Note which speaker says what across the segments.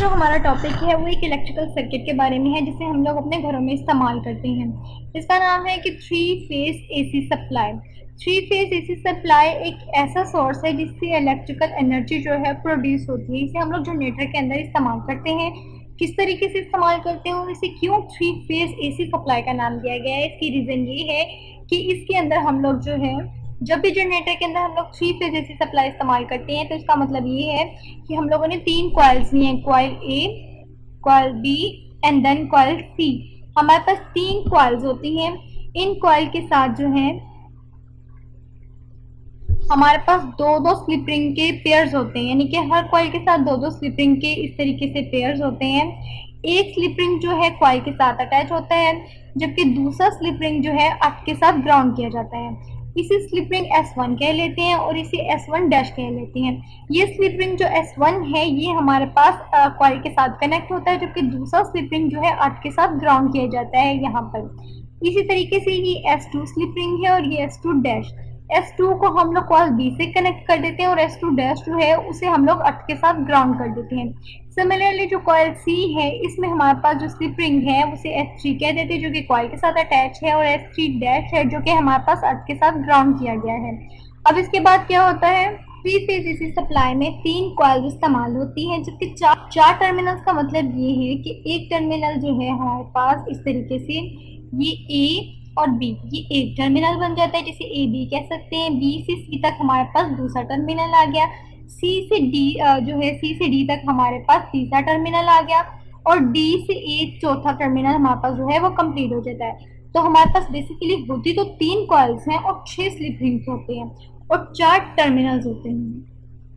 Speaker 1: जो हमारा टॉपिक है वो एक इलेक्ट्रिकल सर्किट के बारे में है जिसे हम लोग अपने घरों में इस्तेमाल करते हैं। इसका नाम है कि three phase AC supply. Three phase AC supply एक ऐसा सोर्स है जिससे इलेक्ट्रिकल एनर्जी जो है प्रोड्यूस होती है। इसे हम लोग जनरेटर के अंदर इस्तेमाल करते हैं। किस तरीके से इस्तेमाल करते हैं और इसे क्यों थ्री फेज एसी सप्लाई का नाम दिया गया है, इसकी रीज़न ये है कि इसके अंदर हम लोग जो है जब भी जनरेटर के अंदर हम लोग थ्री फेज एसी सप्लाई इस्तेमाल करते हैं तो इसका मतलब ये है कि हम लोगों ने तीन कॉइल्स लिए हैं, coil A, coil B and then coil C. हमारे पास तीन कॉइल्स होती हैं। इन कॉइल के साथ जो है हमारे पास दो दो स्लिप रिंग के पेयर्स होते हैं, यानी कि हर कॉइल के साथ दो दो स्लिप रिंग के इस तरीके से पेयर्स होते हैं। एक स्लिप रिंग जो है कॉइल के साथ अटैच होता है, जबकि दूसरा स्लिप रिंग जो है अर्थ के साथ ग्राउंड किया जाता है। इसे स्लिप रिंग S1 कह लेते हैं और इसे S1 डैश कह लेते हैं। ये स्लिप रिंग जो S1 है ये हमारे पास कॉइल के साथ कनेक्ट होता है, जबकि दूसरा स्लिप रिंग जो है अर्थ के साथ ग्राउंड किया जाता है यहाँ पर। इसी तरीके से ये S2 स्लिप रिंग है और ये S2 डैश। S2 को हम लोग कॉइल B से कनेक्ट कर देते हैं और S2 डैश जो है उसे हम लोग अर्थ के साथ ग्राउंड कर देते हैं। सिमिलरली जो कॉइल C है इसमें हमारे पास जो स्लिप रिंग है उसे S3 कह देते हैं जो कि कॉइल के साथ अटैच है, और S3 डैश है जो कि हमारे पास अर्थ के साथ ग्राउंड किया गया है। अब इसके बाद क्या होता है, थ्री फेज एसी सप्लाई में तीन कॉइल इस्तेमाल होती हैं, जबकि चार टर्मिनल्स का मतलब ये है कि एक टर्मिनल जो है हमारे पास इस तरीके से ये A और B, ये एक टर्मिनल बन जाता है जिसे ए बी कह सकते हैं। B से C तक हमारे पास दूसरा टर्मिनल आ गया। C से D जो है C से D तक हमारे पास तीसरा टर्मिनल आ गया, और D से A चौथा टर्मिनल हमारे पास जो है वो कंप्लीट हो जाता है। तो हमारे पास बेसिकली होती तो तीन कॉइल्स हैं और 6 स्लिप रिंग्स होते हैं और 4 टर्मिनल्स होते हैं।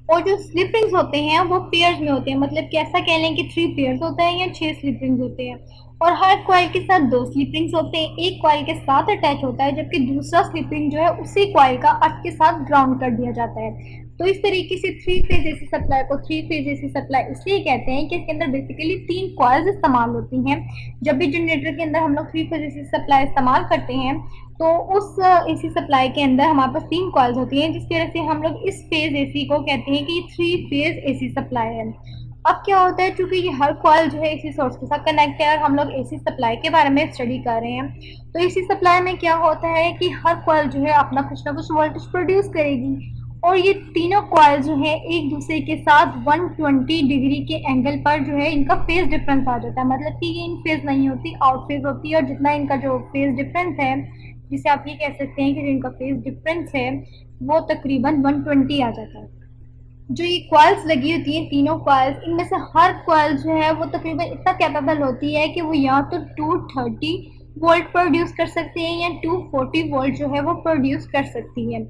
Speaker 1: और जो स्लिप रिंग्स होते हैं वो पेयर्स में होते हैं, मतलब कि ऐसा कह लें कि 3 पेयर्स होता है या 6 स्लिप रिंग्स होते हैं। और हर कॉइल के साथ 2 स्लिप रिंग्स होते हैं। एक कॉइल के साथ अटैच होता है जबकि दूसरा स्लिप रिंग जो है उसी कॉइल का अर्थ के साथ ग्राउंड कर दिया जाता है। तो इस तरीके से थ्री फेज एसी सप्लाई को थ्री फेज एसी सप्लाई इसलिए कहते हैं कि इसके अंदर बेसिकली 3 कॉइल्स इस्तेमाल होती हैं। जब भी जनरेटर के अंदर हम लोग थ्री फेज एसी सप्लाई इस्तेमाल करते हैं तो उस एसी सप्लाई के अंदर हमारे पास 3 कॉइल्स होती हैं, जिसकी वजह से हम लोग इस फेज एसी को कहते हैं कि थ्री फेज एसी सप्लाई है। अब क्या होता है, चूंकि ये हर कॉइल जो है एसी सोर्स के साथ कनेक्ट है और हम लोग एसी सप्लाई के बारे में स्टडी कर रहे हैं, तो एसी सप्लाई में क्या होता है कि हर कॉइल जो है अपना कुछ ना कुछ वोल्टेज प्रोड्यूस करेगी, और ये तीनों कॉइल जो है एक दूसरे के साथ 120 डिग्री के एंगल पर जो है इनका फेज डिफरेंस आ जाता है। मतलब कि ये इन फेज नहीं होती, आउट फेज होती है, और जितना इनका जो फेज डिफरेंस है, जिसे आप ये कह सकते हैं कि इनका फेज डिफरेंस है, वो तकरीबन 120 आ जाता है। जो ये कॉइल्स लगी होती हैं तीनों कॉइल्स, इनमें से हर कॉइल जो है वो तकरीबन इतना कैपेबल होती है कि वो या तो 230 वोल्ट प्रोड्यूस कर सकते हैं या 240 वोल्ट जो है वो प्रोड्यूस कर सकती है।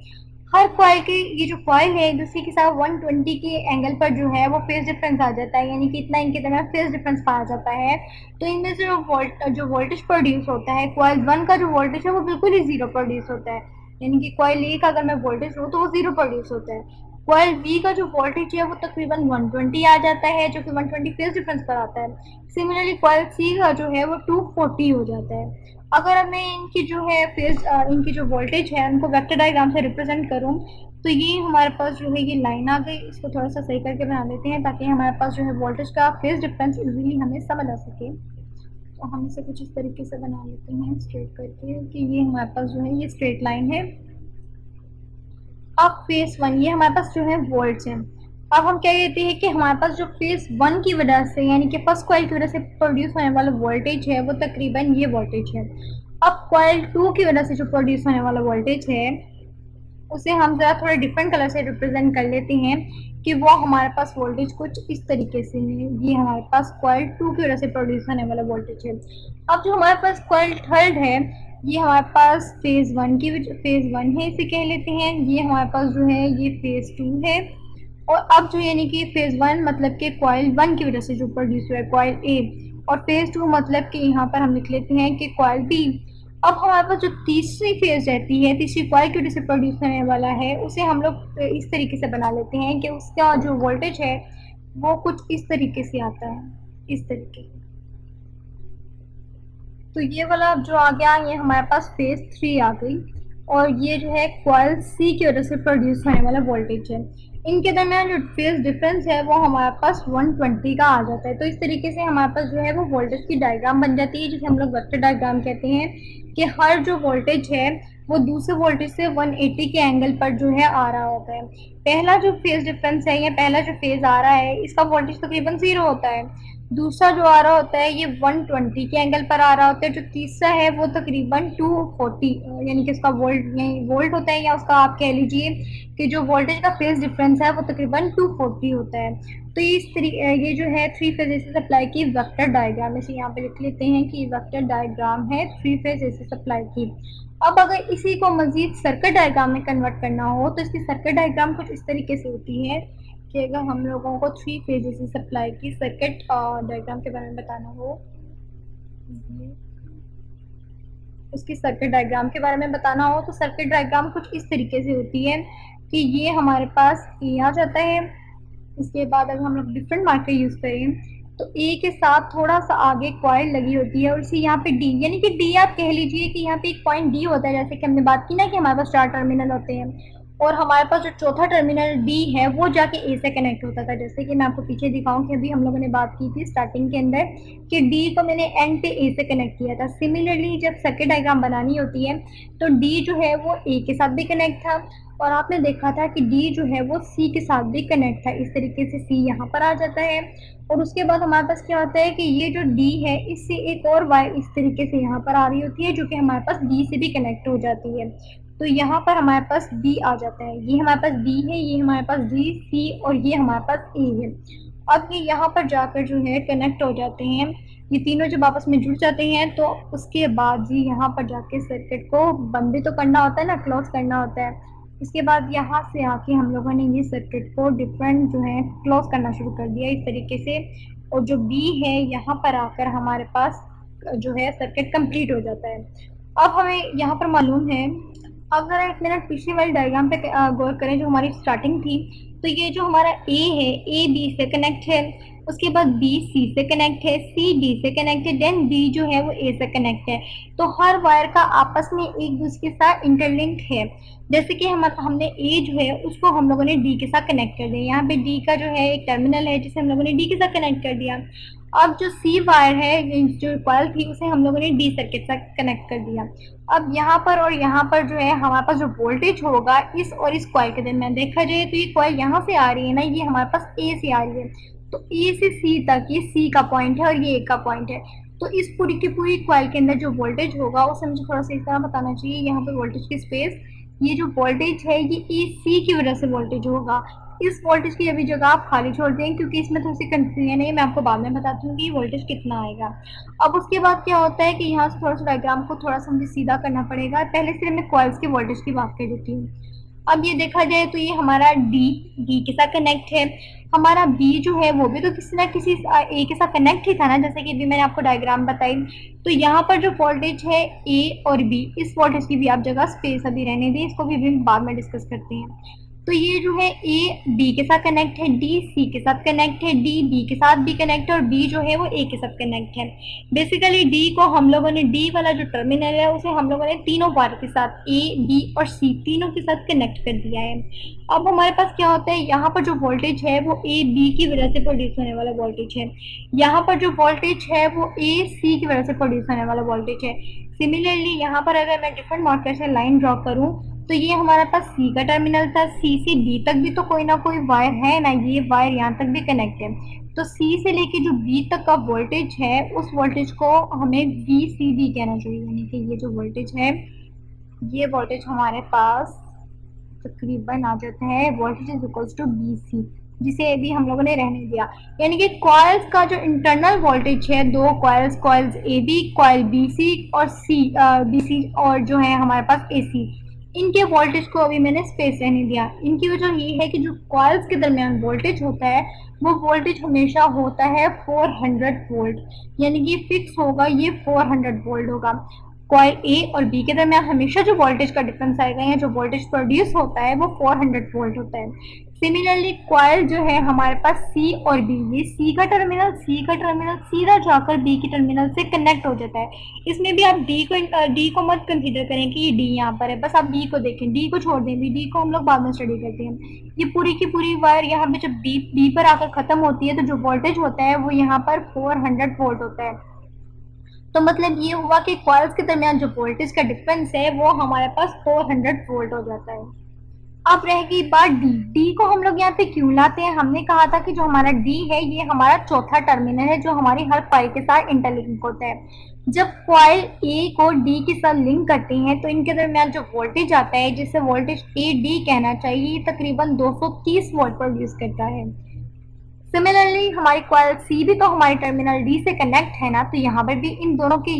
Speaker 1: हर कॉइल के ये जो कॉइल है एक दूसरे के साथ 120 के एंगल पर जो है वो फेज डिफरेंस आ जाता है, यानी कि इतना इनके दरमियान फेज डिफरेंस पाया जाता है। तो इनमें से जो वोल्टेज प्रोड्यूस होता है, कॉइल 1 का जो वोल्टेज है वो बिल्कुल ही जीरो प्रोड्यूस होता है, यानी कि कॉइल ए का अगर मैं वोल्टेज लूँ तो वो जीरो प्रोड्यूस होता है। कॉइल बी का जो वोल्टेज है वो तकरीबन 120 आ जाता है, जो कि 120 फेज डिफरेंस पर आता है। सिमिलरली कॉइल सी का जो है वो 240 हो जाता है। अगर मैं इनकी जो है इनकी जो वोल्टेज है उनको वेक्टर डायग्राम से रिप्रेजेंट करूँ तो ये हमारे पास जो है ये लाइन आ गई। इसको थोड़ा सा सही करके बना लेते हैं ताकि हमारे पास जो है वोल्टेज का फेज डिफरेंस इजीली हमें समझ आ सके। तो हम इसे कुछ इस तरीके से बना लेते हैं स्ट्रेट करके कि ये हमारे पास जो है ये स्ट्रेट लाइन है। अब फेज 1 ये हमारे पास जो है वोल्ट्स हैं। अब हम क्या कहते हैं कि हमारे पास जो फेज 1 की वजह से, यानी कि फर्स्ट कॉइल की वजह से प्रोड्यूस होने वाला वोल्टेज है वो तकरीबन ये वोल्टेज है। अब कॉइल 2 की वजह से जो प्रोड्यूस होने वाला वोल्टेज है उसे हम ज़रा थोड़े डिफरेंट कलर से रिप्रेजेंट कर लेते हैं कि वो हमारे पास वोल्टेज कुछ इस तरीके से है। ये हमारे पास कॉइल 2 की वजह से प्रोड्यूस होने वाला वोल्टेज है। अब जो हमारे पास कॉइल थर्ड है ये हमारे पास फेज 1 है, इसे कह लेते हैं। ये हमारे पास जो है ये फेज 2 है, और अब जो यानी कि फेज 1 मतलब कि कॉइल 1 की वजह से जो प्रोड्यूस हुआ है कॉइल ए, और फेज 2 मतलब कि यहाँ पर हम लिख लेते हैं कि कॉइल बी। अब हमारे पास जो तीसरी फेज रहती है, तीसरी कॉइल की वजह से प्रोड्यूस होने वाला है, उसे हम लोग इस तरीके से बना लेते हैं कि उसका जो वोल्टेज है वो कुछ इस तरीके से आता है, इस तरीके से। तो ये वाला अब जो आ गया ये हमारे पास फेज 3 आ गई, और ये जो है कॉइल सी की वजह से प्रोड्यूस होने वाला वोल्टेज है। इनके दरमियान जो फेज डिफरेंस है वो हमारे पास 120 का आ जाता है। तो इस तरीके से हमारे पास जो है वो वोल्टेज की डायग्राम बन जाती है, जिसे हम लोग वेक्टर डायग्राम कहते हैं, कि हर जो वोल्टेज है वो दूसरे वोल्टेज से 180 के एंगल पर जो है आ रहा होता है। पहला जो फेज डिफरेंस है या पहला जो फेज आ रहा है इसका वोल्टेज तकरीबन 0 होता है। दूसरा जो आ रहा होता है ये 120 के एंगल पर आ रहा होता है। जो तीसरा है वो तकरीबन 240 यानी कि उसका वोल्ट होता है, या उसका आप कह लीजिए कि जो वोल्टेज का फेज डिफरेंस है वो तकरीबन 240 होता है। तो ये जो है थ्री फेज एसी सप्लाई की वेक्टर डायग्राम, इसे यहाँ पे लिख लेते हैं कि वेक्टर डायग्राम है थ्री फेज एसी सप्लाई की। अब अगर इसी को मजीद सर्किट डायग्राम में कन्वर्ट करना हो तो इसकी सर्किट डायग्राम कुछ इस तरीके से होती है कि अगर हम लोगों को थ्री फेज एसी सप्लाई की सर्किट डायग्राम के बारे में बताना हो, उसकी सर्किट डायग्राम के बारे में बताना हो तो सर्किट डायग्राम कुछ इस तरीके से होती है कि ये हमारे पास ए आ जाता है। इसके बाद अगर हम लोग डिफरेंट मार्कर यूज करें तो ए के साथ थोड़ा सा आगे कॉइल लगी होती है, और इसी यहाँ पे डी, यानी कि डी आप कह लीजिए कि यहाँ पे एक पॉइंट डी होता है, जैसे कि हमने बात की ना कि हमारे पास 4 टर्मिनल होते हैं और हमारे पास जो चौथा टर्मिनल डी है वो जाके ए से कनेक्ट होता था। जैसे कि मैं आपको पीछे दिखाऊं कि अभी हम लोगों ने बात की थी स्टार्टिंग के अंदर कि डी को मैंने एंड पे ए से कनेक्ट किया था। सिमिलरली जब सर्किट डायग्राम बनानी होती है तो डी जो है वो ए के साथ भी कनेक्ट था, और आपने देखा था कि डी जो है वो सी के साथ भी कनेक्ट था। इस तरीके से सी यहाँ पर आ जाता है, और उसके बाद हमारे पास क्या होता है कि ये जो डी है इससे एक और वायर इस तरीके से यहाँ पर आ रही होती है जो कि हमारे पास डी से भी कनेक्ट हो जाती है। तो यहाँ पर हमारे पास डी आ जाता है, ये हमारे पास डी है, ये हमारे पास डी सी और ये हमारे पास ए है। अब ये यहाँ पर जाकर जो है कनेक्ट हो जाते हैं, ये तीनों जब आपस में जुड़ जाते हैं तो उसके बाद जी यहाँ पर जाके सर्किट को बंद भी तो करना होता है ना, क्लोज करना होता है। इसके बाद यहाँ से आके हम लोगों ने ये सर्किट को डिफरेंट जो है क्लोज करना शुरू कर दिया इस तरीके से, और जो बी है यहाँ पर आकर हमारे पास जो है सर्किट कंप्लीट हो जाता है। अब हमें यहाँ पर मालूम है, अगर एक मिनट पिछली वाली डायग्राम पे गौर करें जो हमारी स्टार्टिंग थी, तो ये जो हमारा ए है ए बी से कनेक्ट है, उसके बाद बी सी से कनेक्ट है, सी डी से कनेक्ट है, देन डी जो है वो ए से कनेक्ट है। तो हर वायर का आपस में एक दूसरे के साथ इंटरलिंक है। जैसे कि हमने ए जो है उसको हम लोगों ने डी के साथ कनेक्ट कर दिया, यहाँ पे डी का जो है एक टर्मिनल है जिसे हम लोगों ने डी के साथ कनेक्ट कर दिया। अब जो सी वायर है जो कॉइल थी उसे हम लोगों ने डी सर्किट से कनेक्ट कर दिया। अब यहाँ पर और यहाँ पर जो है हमारे पास जो वोल्टेज होगा इस और इस कॉइल के दरमियान देखा जाए तो ये कॉइल यहाँ से आ रही है ना, ये हमारे पास ए से आ रही है, तो ए से सी तक ये सी का पॉइंट है और ये ए का पॉइंट है। तो इस पूरी की पूरी कॉइल के अंदर जो वोल्टेज होगा उसे मुझे थोड़ा सा इस तरह बताना चाहिए, यहाँ पे वोल्टेज की स्पेस, ये जो वोल्टेज है ये ए सी की वजह से वोल्टेज होगा। इस वोल्टेज की अभी जगह आप खाली छोड़ दें क्योंकि इसमें थोड़ी सी कंफ्यूजन है, मैं आपको बाद में बताती हूँ कि वोल्टेज कितना आएगा। अब उसके बाद क्या होता है कि यहाँ से थोड़ा सा डायग्राम को थोड़ा सा मुझे सीधा करना पड़ेगा। पहले सिर्फ मैं कॉइल्स के वोल्टेज की बात कर देती हूँ। अब ये देखा जाए तो ये हमारा डी के साथ कनेक्ट है, हमारा बी जो है वो भी तो किसी ना किसी ए के साथ कनेक्ट ही था ना, जैसे कि अभी मैंने आपको डायग्राम बताई। तो यहाँ पर जो वोल्टेज है ए और बी, इस वोल्टेज की भी आप जगह स्पेस अभी रहने दें, इसको भी बाद में डिस्कस करते हैं। तो ये जो है ए बी के साथ कनेक्ट है, डी सी के साथ कनेक्ट है, डी बी के साथ भी कनेक्ट है और बी जो है वो ए के साथ कनेक्ट है। बेसिकली डी को हम लोगों ने, डी वाला जो टर्मिनल है उसे हम लोगों ने तीनों वायर के साथ ए बी और सी तीनों के साथ कनेक्ट कर दिया है। अब हमारे पास क्या होता है, यहाँ पर जो वोल्टेज है वो ए बी की वजह से प्रोड्यूस होने वाला वोल्टेज है, यहाँ पर जो वोल्टेज है वो ए सी की वजह से प्रोड्यूस होने वाला वोल्टेज है। सिमिलरली यहाँ पर अगर मैं डिफरेंट मार्कर से लाइन ड्रॉ करूँ तो ये हमारे पास सी का टर्मिनल था, सी से डी तक भी तो कोई ना कोई वायर है ना, ये वायर यहाँ तक भी कनेक्ट है। तो सी से लेके जो बी तक का वोल्टेज है उस वोल्टेज को हमें वी सी डी कहना चाहिए, यानी कि ये जो वोल्टेज है ये वोल्टेज हमारे पास तकरीबन आ जाता है voltage is equals to B C, जिसे अभी हम लोगों ने रहने दिया। यानी कि कॉइल्स का जो इंटरनल वोल्टेज है, दो coils A B, coil B C और सी बी सी और जो है हमारे पास ए सी, इनके वोल्टेज को अभी मैंने स्पेस रहने दिया। इनकी वजह ये है कि जो कॉइल्स के दरमियान वोल्टेज होता है वो वोल्टेज हमेशा होता है 400 वोल्ट, यानी कि फिक्स होगा, ये 400 वोल्ट होगा। कॉइल ए और बी के दरमियान हमेशा जो वोल्टेज का डिफरेंस आएगा या जो वोल्टेज प्रोड्यूस होता है वो 400 वोल्ट होता है। सिमिलरली कॉइल जो है हमारे पास सी और बी, ये सी का टर्मिनल सीधा जाकर बी की टर्मिनल से कनेक्ट हो जाता है। इसमें भी आप डी को मत कंसीडर करें कि ये डी यहाँ पर है, बस आप बी को देखें, डी को छोड़ दें, डी को हम लोग बाद में स्टडी करते हैं। ये पूरी की पूरी वायर यहाँ पे जब बी पर आकर खत्म होती है तो जो वोल्टेज होता है वो यहाँ पर 400 वोल्ट होता है। तो मतलब ये हुआ कि कॉइल्स के दरमियान जो वोल्टेज का डिफरेंस है वो हमारे पास 400 वोल्ट हो जाता है। अब रह गई बात डी को हम लोग यहाँ पे क्यों लाते हैं। हमने कहा था कि जो हमारा डी है ये हमारा चौथा टर्मिनल है जो हमारी हर कॉइल के साथ इंटरलिंक होता है। जब कॉइल ए को डी के साथ लिंक करते हैं तो इनके दरमियान जो वोल्टेज आता है जिसे वोल्टेज ए डी कहना चाहिए, ये तकरीबन 230 वोल्ट प्रोड्यूस करता है। सिमिलरली हमारी कॉइल सी भी तो हमारी टर्मिनल डी से कनेक्ट है ना, तो यहाँ पर भी इन दोनों के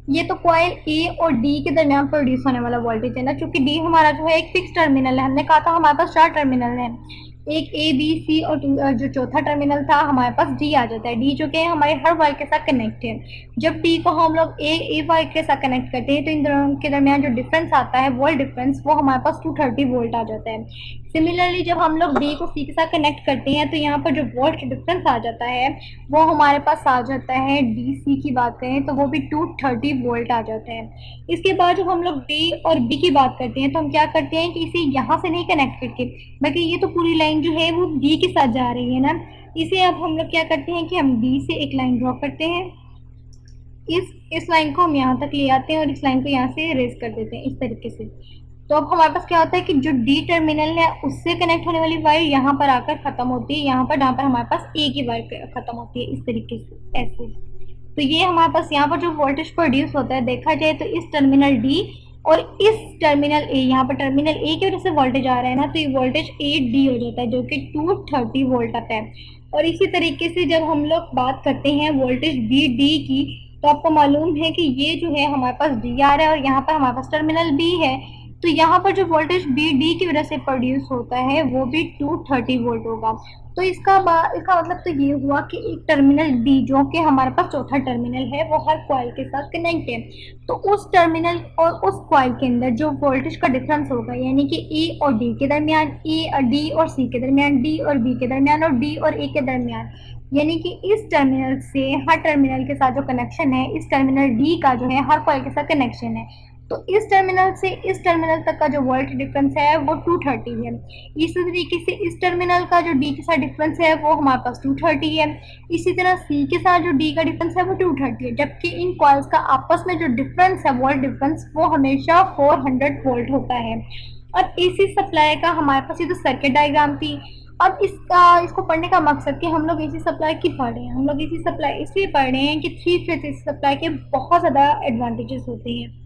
Speaker 1: ये तो कॉइल ए और डी के दरमियान प्रोड्यूस होने वाला वोल्टेज है ना, क्योंकि डी हमारा जो है एक फिक्स टर्मिनल है। हमने कहा था हमारे पास 4 टर्मिनल है, एक ए बी सी और जो चौथा टर्मिनल था हमारे पास डी आ जाता है। डी जो कि हमारे हर वायर के साथ कनेक्ट है। जब डी को हम लोग ए वायर के साथ कनेक्ट करते हैं तो इन दोनों के दरमियान जो डिफरेंस आता है वोल्ट डिफरेंस, वो हमारे पास 230 वोल्ट आ जाता है। सिमिलरली जब हम लोग डी को सी के साथ कनेक्ट करते हैं तो यहाँ पर जो वोल्ट डिफरेंस आ जाता है वो हमारे पास आ जाता है, डी सी की बात करें तो वो भी 230 वोल्ट आ जाता है। इसके बाद जब हम लोग डी और बी की बात करते हैं तो हम क्या करते हैं कि इसे यहाँ से नहीं कनेक्ट करके, बल्कि ये तो पूरी लाइन जो है वो बी के साथ जा रही है ना, इसे अब हम लोग क्या करते हैं कि हम डी से एक लाइन ड्रॉ करते हैं, इस लाइन को हम यहाँ तक ले आते हैं और इस लाइन को यहाँ से रेज कर देते हैं इस तरीके से। तो अब हमारे पास क्या होता है कि जो डी टर्मिनल है उससे कनेक्ट होने वाली वायर यहाँ पर आकर खत्म होती है, यहाँ पर जहाँ पर हमारे पास ए की वायर खत्म होती है, इस तरीके से ऐसे। तो ये हमारे पास यहाँ पर जो वोल्टेज प्रोड्यूस होता है देखा जाए तो इस टर्मिनल डी और इस टर्मिनल ए, यहाँ पर टर्मिनल ए की वजह से वोल्टेज आ रहा है ना, तो ये वोल्टेज ए डी हो जाता है जो कि 230 वोल्ट आता है। और इसी तरीके से जब हम लोग बात करते हैं वोल्टेज बी डी की, तो आपको मालूम है कि ये जो है हमारे पास डी आ रहा है और यहाँ पर हमारे पास टर्मिनल बी है, तो यहाँ पर जो वोल्टेज बी डी की वजह से प्रोड्यूस होता है वो भी 230 वोल्ट होगा। तो इसका मतलब तो ये हुआ कि एक टर्मिनल डी जो कि हमारे पास चौथा टर्मिनल है वो हर कॉइल के साथ कनेक्ट है, तो उस टर्मिनल और उस कॉइल के अंदर जो वोल्टेज का डिफरेंस होगा यानी कि ए और डी के दरमियान, ए और डी और सी के दरमियान, डी और बी के दरमियान और डी और ए के दरमियान, यानी कि इस टर्मिनल से हर टर्मिनल के साथ जो कनेक्शन है, इस टर्मिनल डी का जो है हर कॉइल के साथ कनेक्शन है, तो इस टर्मिनल से इस टर्मिनल तक का जो वोल्ट डिफरेंस है वो 230 है। इसी तरीके से इस टर्मिनल का जो डी के साथ डिफरेंस है वो हमारे पास 230 है। इसी तरह सी के साथ जो डी का डिफरेंस है वो 230 है, जबकि इन कॉइल्स का आपस में जो डिफरेंस है वोल्ट डिफरेंस वो हमेशा 400 वोल्ट होता है। और एसी सप्लाई का हमारे पास ये तो सर्किट डायग्राम थी। अब इसको पढ़ने का मकसद कि हम लोग एसी सप्लाई क्यों पढ़ रहे हैं, हम लोग एसी सप्लाई इसलिए पढ़ रहे हैं कि 3 फेज एसी सप्लाई के बहुत ज़्यादा एडवांटेजेस होते हैं।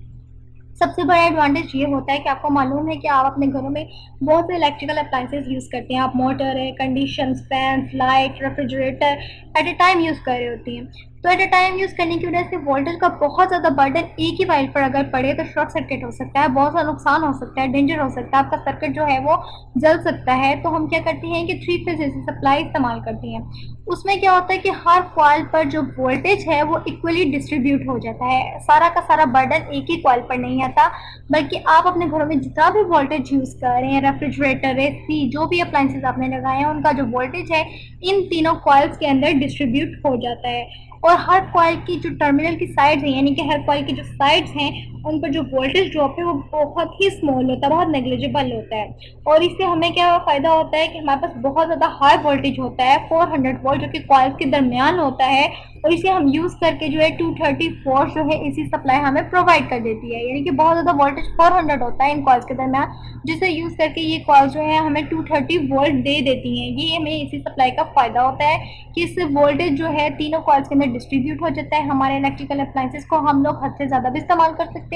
Speaker 1: सबसे बड़ा एडवांटेज ये होता है कि आपको मालूम है कि आप अपने घरों में बहुत से इलेक्ट्रिकल अप्लाइंसेस यूज़ करते हैं, आप मोटर है, condition, fan, light, refrigerator at a time use कर रहे होती हैं। तो एट ए टाइम यूज़ करने की वजह से वोल्टेज का बहुत ज़्यादा बर्डन एक ही वायर पर अगर पड़े तो शॉर्ट सर्किट हो सकता है, बहुत सा नुकसान हो सकता है, डेंजर हो सकता है, आपका सर्किट जो है वो जल सकता है। तो हम क्या करते हैं कि 3 फेज एसी सप्लाई इस्तेमाल करते हैं। उसमें क्या होता है कि हर कॉइल पर जो वोल्टेज है वो इक्वली डिस्ट्रीब्यूट हो जाता है, सारा का सारा बर्डन एक ही कॉइल पर नहीं आता, बल्कि आप अपने घरों में जितना भी वोल्टेज यूज़ कर रहे हैं, रेफ्रिजरेटर, एसी, जो भी अप्लाइंसेस आपने लगाए हैं उनका जो वोल्टेज है इन तीनों कॉइल्स के अंदर डिस्ट्रीब्यूट हो जाता है। और हर कॉइल की जो टर्मिनल की साइड्स हैं यानी कि हर कॉइल की जो साइड्स हैं उन पर जो वोल्टेज ड्रॉप है वो बहुत ही स्मॉल होता है, बहुत नेग्लिजिबल होता है। और इससे हमें क्या फ़ायदा होता है कि हमारे पास बहुत ज़्यादा हाई वोल्टेज होता है 400 वोल्ट जो कि कॉइल्स के दरमियान होता है, और इसे हम यूज़ करके जो है 234 जो है एसी सप्लाई हमें प्रोवाइड कर देती है, यानी कि बहुत ज़्यादा वोल्टेज 400 होता है इन कॉइल्स के दरमियान, जिसे यूज़ करके ये कॉइल्स जो है हमें 230 वोल्ट दे देती हैं। ये हमें एसी सप्लाई का फ़ायदा होता है कि इससे वोल्टेज जो है तीनों कॉइल्स के अंदर डिस्ट्रीब्यूट हो जाता है। हमारे इलेक्ट्रिकल अप्लाइंसेस को हम लोग हद से ज़्यादा भी इस्तेमाल कर सकते हैं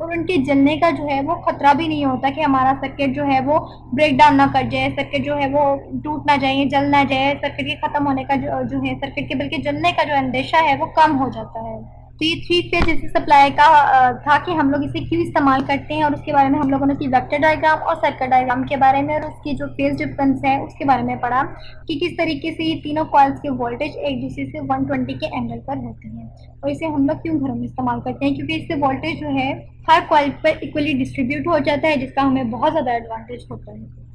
Speaker 1: और उनके जलने का जो है वो खतरा भी नहीं होता कि हमारा सर्किट जो है वो ब्रेक डाउन ना कर जाए, सर्किट जो है वो टूट ना जाए, जल ना जाए, सर्किट के ख़त्म होने का जो है सर्किट के बल्कि जलने का जो अंदेशा है वो कम हो जाता है। तो ये थ्री फेज एसी सप्लाई का था कि हम लोग इसे क्यों इस्तेमाल करते हैं, और उसके बारे में हम लोगों ने उसकी वेक्टर डायग्राम और सर्किट डायग्राम के बारे में और उसकी जो फेज डिफरेंस है उसके बारे में पढ़ा कि किस तरीके से ये तीनों कॉइल्स के वोल्टेज एक दूसरे से 120 के एंगल पर होते हैं, और इसे हम लोग क्यों घरों में इस्तेमाल करते हैं, क्योंकि इससे वोल्टेज जो है हर कॉइल पर इक्वली डिस्ट्रीब्यूट हो जाता है, जिसका हमें बहुत ज़्यादा एडवांटेज होता है।